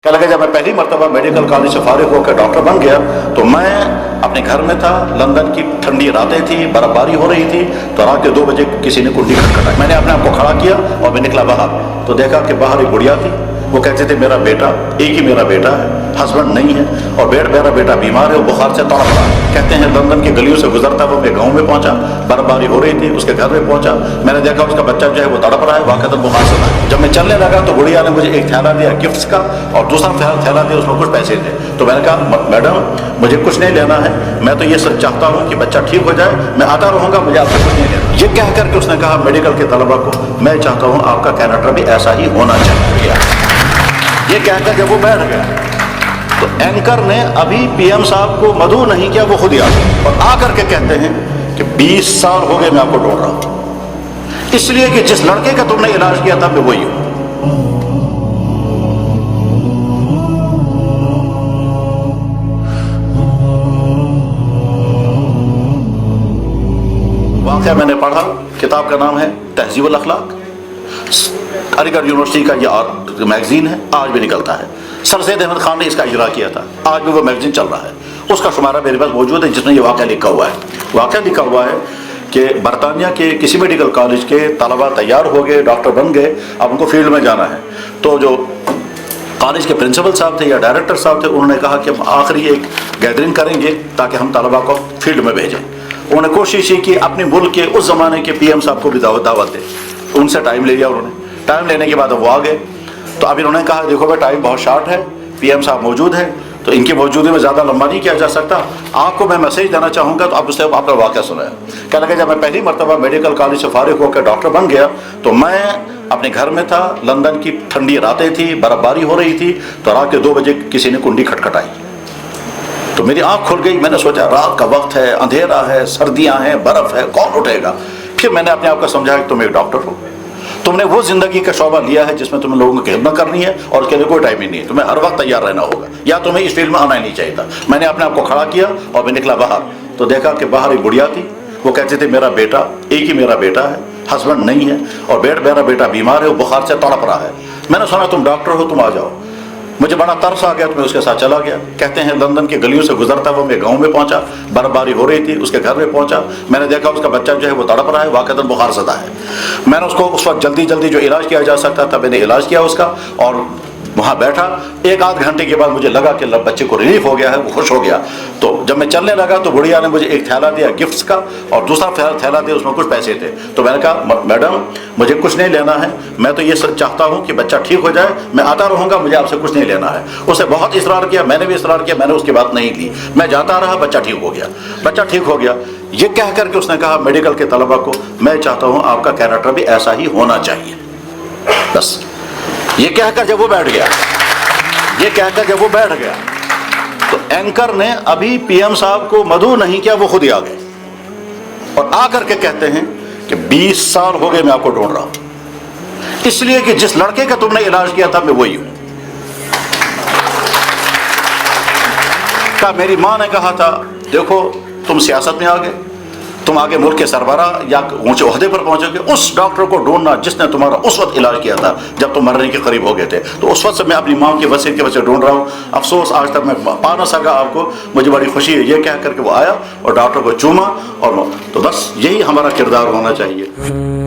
क्या लगा, जब मैं पहली मरतबा मेडिकल कॉलेज से फारिग होकर डॉक्टर बन गया तो मैं अपने घर में था। लंदन की ठंडी रातें थी, बर्फबारी हो रही थी, तो रात के 2 बजे किसी ने कुंडी खटखटाई। मैंने अपने आप को खड़ा किया और मैं निकला बाहर, तो देखा कि बाहर एक बुढ़िया थी। वो कहते थे मेरा बेटा, एक ही मेरा बेटा है, हस्बैंड नहीं है, और मेरा बेटा बीमार है, वो बुखार से तड़प रहा है। कहते हैं लंदन की गलियों से गुजरता वो मेरे गाँव में पहुंचा, बर्फबारी हो रही थी, उसके घर में पहुंचा। मैंने देखा उसका बच्चा जो है वो तड़प रहा है, वाक़ई बुखार से था। जब मैं चलने लगा तो बुढ़िया ने मुझे एक थैला दिया गिफ्ट्स का, और दूसरा थैला दिया, उसमें कुछ पैसे थे। तो मैंने कहा मैडम मुझे कुछ नहीं लेना है, मैं तो ये सब चाहता हूँ कि बच्चा ठीक हो जाए, मैं आता रहूँगा, मुझे आपसे कुछ नहीं लेना। ये कह करके उसने कहा मेडिकल के तलबा को, मैं चाहता हूँ आपका कैनेडा भी ऐसा ही होना चाहिए। ये कहकर जब वो बैठ गया तो एंकर ने अभी पीएम साहब को मदऊ नहीं किया, वो खुद ही आ गए और आकर के कहते हैं कि 20 साल हो गए मैं आपको ढूंढ रहा हूं, इसलिए कि जिस लड़के का तुमने इलाज किया था मैं वही हूं। वाक़या मैंने पढ़ा, किताब का नाम है तहज़ीबुल अखलाक, अलीगढ़ यूनिवर्सिटी का ये मैगजीन है, आज भी निकलता है। सर सैयद अहमद खान ने इसका इजरा किया था, आज भी वो मैगजीन चल रहा है। उसका शुमारा मेरे पास मौजूद है जिसमें ये वाक़या लिखा हुआ है। वाक़या लिखा हुआ है कि बरतानिया के किसी मेडिकल कॉलेज के तलबा तैयार हो गए, डॉक्टर बन गए, अब उनको फील्ड में जाना है। तो जो कॉलेज के प्रिंसिपल साहब थे या डायरेक्टर साहब थे, उन्होंने कहा कि हम आखिरी एक गैदरिंग करेंगे ताकि हम तलबा को फील्ड में भेजें। उन्होंने कोशिश की अपने मुल्क के उस ज़माने के पीएम साहब को भी दावत दे। उनसे टाइम ले लिया उन्होंने। टाइम लेने के बाद वो आ गए, तो अभी उन्होंने कहा देखो भाई टाइम बहुत शार्ट है, पीएम साहब मौजूद है, तो इनकी मौजूदगी में ज़्यादा लंबा नहीं किया जा सकता। आपको मैं मैसेज देना चाहूँगा, तो आप उससे आपका वाक़या सुनाया। क्या लगा, जब मैं पहली मरतबा मेडिकल कॉलेज से फारिग होकर डॉक्टर बन गया तो मैं अपने घर में था। लंदन की ठंडी रातें थी, बर्फबारी हो रही थी, तो रात के 2 बजे किसी ने कुंडी खटखटाई। तो मेरी आँख खुल गई। मैंने सोचा रात का वक्त है, अंधेरा है, सर्दियाँ हैं, बर्फ़ है, कौन उठेगा। फिर मैंने अपने आप को समझाया कि तुम एक डॉक्टर हो, तुमने वो जिंदगी का शोबा लिया है जिसमें तुम्हें लोगों की खिदमत करनी है और उसके लिए कोई टाइम ही नहीं है, तुम्हें हर वक्त तैयार रहना होगा, या तुम्हें इस फील्ड में आना ही नहीं चाहिए था। मैंने अपने आप को खड़ा किया और मैं निकला बाहर, तो देखा कि बाहर एक बुढ़िया थी। वो कहते थे मेरा बेटा, एक ही मेरा बेटा है, हस्बैंड नहीं है, और मेरा बेटा बीमार है, वो बुखार से तड़प रहा है। मैंने सुना तुम डॉक्टर हो, तुम आ जाओ। मुझे बड़ा तरस आ गया, तो मैं उसके साथ चला गया। कहते हैं लंदन की गलियों से गुजरता वो मेरे गाँव में पहुंचा, बर्फबारी हो रही थी, उसके घर में पहुंचा। मैंने देखा उसका बच्चा जो है वो तड़प रहा है, वाक़ई बुखार ज़दा है। मैंने उसको उस वक्त जल्दी जो इलाज किया जा सकता था मैंने इलाज किया उसका, और वहाँ बैठा। 1 आध घंटे के बाद मुझे लगा कि बच्चे को रिलीफ हो गया है, वो खुश हो गया। तो जब मैं चलने लगा तो बुढ़िया ने मुझे एक थैला दिया गिफ्ट्स का, और दूसरा थैला दिया, उसमें कुछ पैसे थे। तो मैंने कहा मैडम मुझे कुछ नहीं लेना है, मैं तो ये चाहता हूँ कि बच्चा ठीक हो जाए, मैं आता रहूँगा, मुझे आपसे कुछ नहीं लेना है। उसने बहुत इसरार किया, मैंने भी इसरार किया, मैंने उसकी बात नहीं ली। मैं जाता रहा, बच्चा ठीक हो गया, बच्चा ठीक हो गया। ये कह करके उसने कहा मेडिकल के तलबा को, मैं चाहता हूँ आपका कैनेडा भी ऐसा ही होना चाहिए। बस ये कहकर जब वो बैठ गया, तो एंकर ने अभी पीएम साहब को मदऊ नहीं किया, वो खुद ही आ गए और आकर के कहते हैं कि 20 साल हो गए मैं आपको ढूंढ रहा हूं, इसलिए कि जिस लड़के का तुमने इलाज किया था मैं वही हूं। मेरी मां ने कहा था देखो तुम सियासत में आ गए, तुम आगे मुल्क के सरबरा या ऊंचे ओहदे पर पहुंचोगे, उस डॉक्टर को ढूंढना जिसने तुम्हारा उस वक्त इलाज किया था जब तुम मरने के करीब हो गए थे। तो उस वक्त से मैं अपनी माँ की वसीयत की वजह से ढूंढ रहा हूँ। अफसोस आज तक मैं पा ना सका आपको, मुझे बड़ी खुशी है। ये कह करके वो आया और डॉक्टर को चूमा, और तो बस यही हमारा किरदार होना चाहिए।